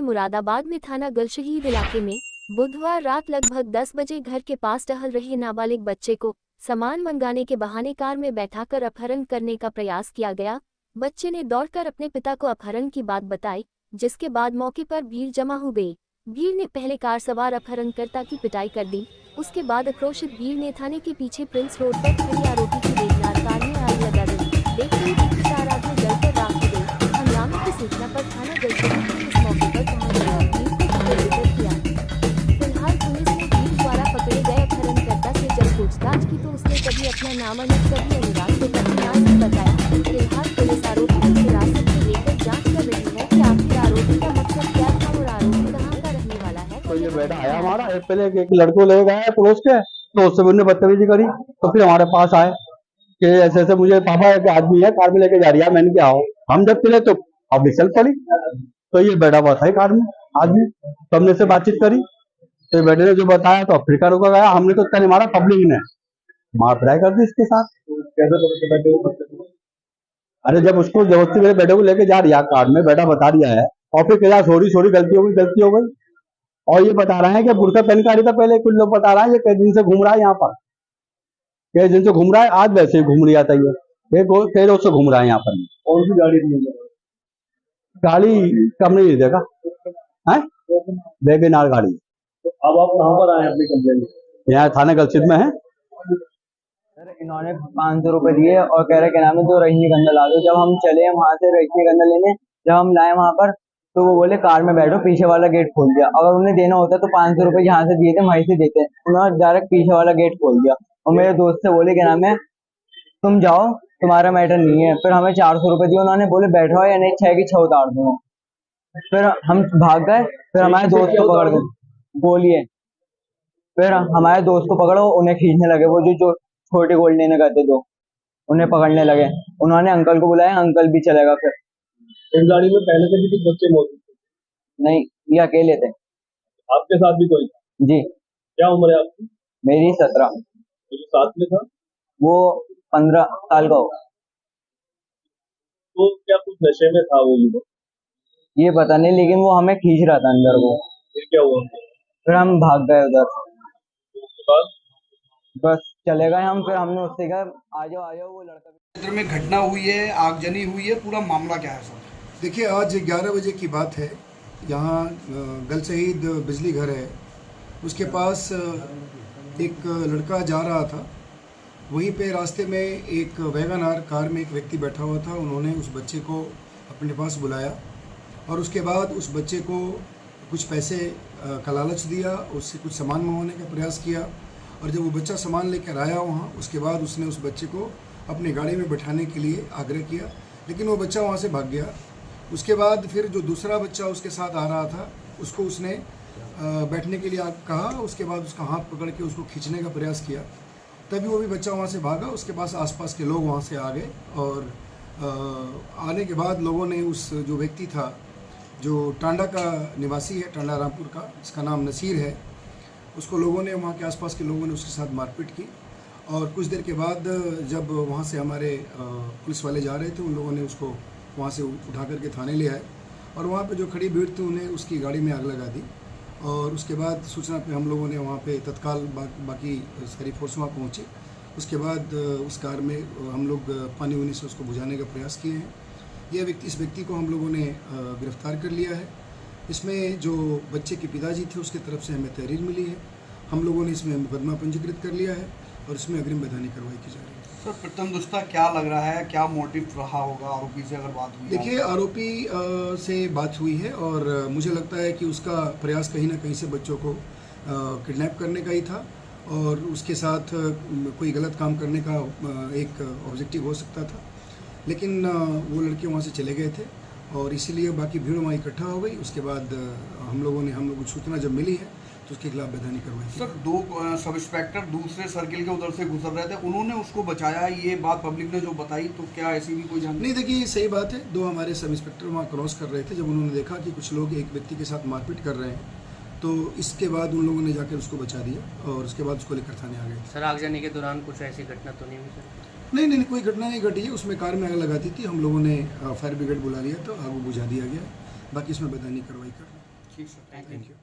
मुरादाबाद में थाना गलशहीद इलाके में बुधवार रात लगभग 10 बजे घर के पास टहल रहे नाबालिग बच्चे को सामान मंगाने के बहाने कार में बैठाकर अपहरण करने का प्रयास किया गया। बच्चे ने दौड़कर अपने पिता को अपहरण की बात बताई, जिसके बाद मौके पर भीड़ जमा हो गई। भीड़ ने पहले कार सवार अपहरणकर्ता की पिटाई कर दी। उसके बाद आक्रोशित भीड़ ने थाने के पीछे प्रिंस रोड पर खड़ी आरोपी की बेगनार कार में आग लगा दी। देखते ही कार आग में जलकर राख हो गई। हंगामे की सूचना पर थाना गलशहीद पुलिस मौके पर पहुंच गई और भीड़ को संबोधित किया। फिलहाल पुलिस ने भीड़ द्वारा पकड़े गए अपहरणकर्ता से जब पूछताछ की तो उसने कभी अपना नाम और कभी अनुराग को नाम नहीं बताया। फिलहाल पुलिस आरोपी को हिरासत में लेकर जांच कर रही है कि आखिर आरोपी का मकसद क्या था और आरोपी कहां का रहने वाला है। तो ये बेटा आया हमारा पहले एक लड़को ले गया पड़ोस के, तो उससे उन्होंने बदतमीजी करी, तो फिर हमारे पास आए कि ऐसे ऐसे मुझे पापा एक आदमी है कार में लेके जा रही है। मैंने क्या हो, हम जब चले तो पब्लिक चल पड़ी, तो ये बेटा हुआ था कार में आदमी, तो हमने से बातचीत करी तो ये बेटे ने जो बताया तो अफ्रीका रुका गया। हमने तो नहीं मारा, पब्लिक ने मार पिटाई कर दी इसके साथ। अरे जब उसको जबरदस्ती मेरे बेटे को लेके जा रही है कार में, बेटा बता दिया है और फिर कहा सॉरी गलती हो गई। और ये बता रहे हैं कि बुरका पहन के आ रही था पहले, कुछ लोग बता रहे हैं ये कई दिन से घूम रहा है यहाँ पर, कई दिन से घूम रहा है, आज वैसे ही घूम रहा था ये कई रोज से घूम रहा है यहाँ पर। कौन सी गाड़ी कम नहीं देगा है, वेगनार गाड़ी। तो अब आप कहाँ पर आए अपनी कंप्लेन? यहाँ थाना गलशहीद में है। सर इन्होंने 500 रुपए दिए और कह रहे क्या नाम है 2 रही गंदा ला दो। जब हम चले वहां से रही गंदा लेने, जब हम लाए वहां पर तो वो बोले कार में बैठो, पीछे वाला गेट खोल दिया। अगर उन्हें देना होता तो 500 रुपए जहाँ से दिए थे वहीं से देते, उन्होंने डायरेक्ट पीछे वाला गेट खोल दिया। और मेरे दोस्त से बोले क्या नाम है तुम जाओ, तुम्हारा मैटर नहीं है। फिर हमें 400 रुपए दिए, उन्होंने बोले बैठो या नहीं 6 की 6 उतार दूंगा। फिर हम भाग गए, फिर हमारे दोस्त को पकड़ गए, बोलिए। फिर हमारे दोस्त को पकड़ो, उन्हें खींचने लगे, वो जो छोटे गोल्ड लेने गए थे, तो उन्हें पकड़ने लगे। उन्होंने अंकल को बुलाया, अंकल भी चलेगा। फिर इस गाड़ी में पहले से भी कुछ बच्चे मौजूद थे? नहीं, ये अकेले थे। आपके साथ भी कोई था? जी। क्या उम्र है आपकी? मेरी 17। तो जो साथ में था वो 15 साल का होगा। तो क्या कुछ नशे में था वो युवक? ये पता नहीं, लेकिन वो हमें खींच रहा था अंदर को। फिर क्या हुआ? फिर हम भाग गए उधर, उसके बाद बस चले गए हम। फिर हमने उससे कहा आ जाओ वो लड़का। क्षेत्र में घटना हुई है, आगजनी हुई है, पूरा मामला क्या है सर? देखिए आज 11 बजे की बात है। यहाँ गलशहीद बिजली घर है, उसके पास एक लड़का जा रहा था। वहीं पे रास्ते में एक वैगन आर कार में एक व्यक्ति बैठा हुआ था। उन्होंने उस बच्चे को अपने पास बुलाया और उसके बाद उस बच्चे को कुछ पैसे का लालच दिया, उससे कुछ सामान मंगवाने का प्रयास किया। और जब वो बच्चा सामान लेकर आया वहाँ, उसके बाद उसने उस बच्चे को अपनी गाड़ी में बैठाने के लिए आग्रह किया, लेकिन वो बच्चा वहाँ से भाग गया। उसके बाद फिर जो दूसरा बच्चा उसके साथ आ रहा था, उसको उसने बैठने के लिए कहा। उसके बाद उसका हाथ पकड़ के उसको खींचने का प्रयास किया, तभी वो भी बच्चा वहाँ से भागा। उसके पास आसपास के लोग वहाँ से आ गए और आने के बाद लोगों ने उस जो व्यक्ति था, जो टांडा का निवासी है, टांडा रामपुर का, इसका नाम नसीर है, उसको लोगों ने, वहाँ के आसपास के लोगों ने उसके साथ मारपीट की। और कुछ देर के बाद जब वहाँ से हमारे पुलिस वाले जा रहे थे, उन लोगों ने उसको वहाँ से उठा करके थाने ले आए और वहाँ पे जो खड़ी भीड़ थी उन्हें उसकी गाड़ी में आग लगा दी। और उसके बाद सूचना पे हम लोगों ने वहाँ पे तत्काल बाकी सारी फोर्स वहाँ पहुँची। उसके बाद उस कार में हम लोग पानी वानी से उसको बुझाने का प्रयास किए हैं। इस व्यक्ति को हम लोगों ने गिरफ्तार कर लिया है। इसमें जो बच्चे के पिताजी थे उसकी तरफ से हमें तहरीर मिली है। हम लोगों ने इसमें मुकदमा पंजीकृत कर लिया है और इसमें अग्रिम वैधानिक कार्रवाई की जा रही है। सर प्रथम दृष्टया क्या लग रहा है, क्या मोटिव रहा होगा आरोपी से अगर बात हुई? देखिए आरोपी से बात हुई है और मुझे लगता है कि उसका प्रयास कहीं ना कहीं से बच्चों को किडनैप करने का ही था और उसके साथ कोई गलत काम करने का एक ऑब्जेक्टिव हो सकता था, लेकिन वो लड़के वहाँ से चले गए थे और इसीलिए बाकी भीड़ वहाँ इकट्ठा हो गई। उसके बाद हम लोगों को सूचना जब मिली है तो उसके खिलाफ वैधानिक कार्रवाई की। सर 2 सब इंस्पेक्टर दूसरे सर्किल के उधर से गुजर रहे थे, उन्होंने उसको बचाया, ये बात पब्लिक ने जो बताई, तो क्या ऐसी भी कोई जानकारी? नहीं, देखिए सही बात है। 2 हमारे सब इंस्पेक्टर वहाँ क्रॉस कर रहे थे। जब उन्होंने देखा कि कुछ लोग एक व्यक्ति के साथ मारपीट कर रहे हैं, तो इसके बाद उन लोगों ने जाकर उसको बचा दिया और उसके बाद उसको लेकर थाने आ गए। सर आगजनी के दौरान कुछ ऐसी घटना तो नहीं हुई सर? नहीं, कोई घटना नहीं घटी है। उसमें कार में आग लगाती थी, हम लोगों ने फायर ब्रिगेड बुला लिया तो आग बुझा दिया गया। बाकी इसमें वैधानिक कार्रवाई कर रहे हैं। ठीक sir, Thank you. Thank you.